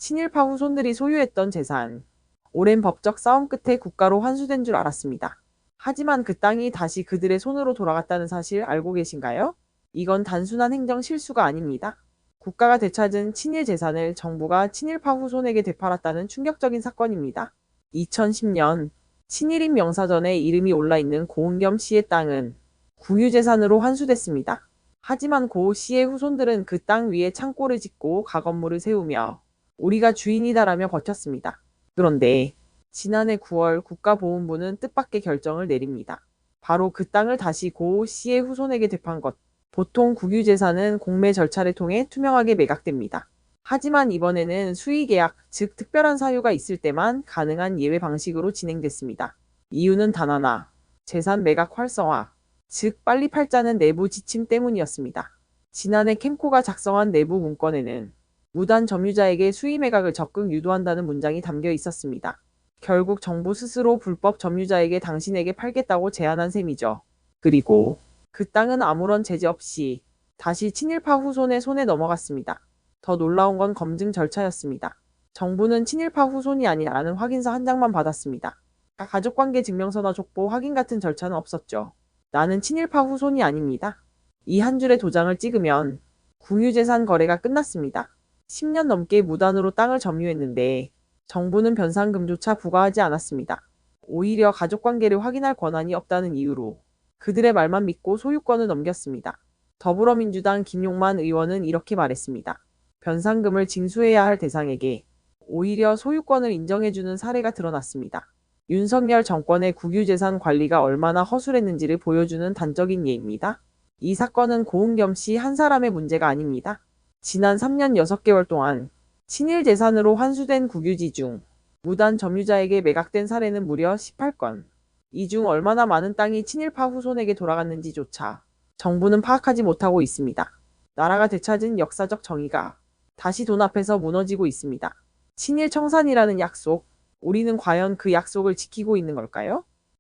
친일파 후손들이 소유했던 재산. 오랜 법적 싸움 끝에 국가로 환수된 줄 알았습니다. 하지만 그 땅이 다시 그들의 손으로 돌아갔다는 사실 알고 계신가요? 이건 단순한 행정 실수가 아닙니다. 국가가 되찾은 친일 재산을 정부가 친일파 후손에게 되팔았다는 충격적인 사건입니다. 2010년 친일인 명사전에 이름이 올라있는 고은겸 씨의 땅은 국유재산으로 환수됐습니다. 하지만 고 씨의 후손들은 그 땅 위에 창고를 짓고 가건물을 세우며 우리가 주인이다라며 버텼습니다. 그런데 지난해 9월 국가보훈부는 뜻밖의 결정을 내립니다. 바로 그 땅을 다시 고 씨의 후손에게 되판 것. 보통 국유재산은 공매 절차를 통해 투명하게 매각됩니다. 하지만 이번에는 수의계약, 즉 특별한 사유가 있을 때만 가능한 예외 방식으로 진행됐습니다. 이유는 단 하나, 재산 매각 활성화, 즉 빨리 팔자는 내부 지침 때문이었습니다. 지난해 캠코가 작성한 내부 문건에는 무단 점유자에게 수의 매각을 적극 유도한다는 문장이 담겨 있었습니다. 결국 정부 스스로 불법 점유자에게 당신에게 팔겠다고 제안한 셈이죠. 그리고 그 땅은 아무런 제재 없이 다시 친일파 후손의 손에 넘어갔습니다. 더 놀라운 건 검증 절차였습니다. 정부는 친일파 후손이 아니라는 확인서 한 장만 받았습니다. 가족관계 증명서나 족보 확인 같은 절차는 없었죠. 나는 친일파 후손이 아닙니다. 이 한 줄의 도장을 찍으면 국유재산 거래가 끝났습니다. 10년 넘게 무단으로 땅을 점유했는데 정부는 변상금조차 부과하지 않았습니다. 오히려 가족관계를 확인할 권한이 없다는 이유로 그들의 말만 믿고 소유권을 넘겼습니다. 더불어민주당 김용만 의원은 이렇게 말했습니다. 변상금을 징수해야 할 대상에게 오히려 소유권을 인정해주는 사례가 드러났습니다. 윤석열 정권의 국유재산 관리가 얼마나 허술했는지를 보여주는 단적인 예입니다. 이 사건은 고은겸 씨 한 사람의 문제가 아닙니다. 지난 3년 6개월 동안 친일 재산으로 환수된 국유지 중 무단 점유자에게 매각된 사례는 무려 18건. 이 중 얼마나 많은 땅이 친일파 후손에게 돌아갔는지조차 정부는 파악하지 못하고 있습니다. 나라가 되찾은 역사적 정의가 다시 돈 앞에서 무너지고 있습니다. 친일 청산이라는 약속, 우리는 과연 그 약속을 지키고 있는 걸까요?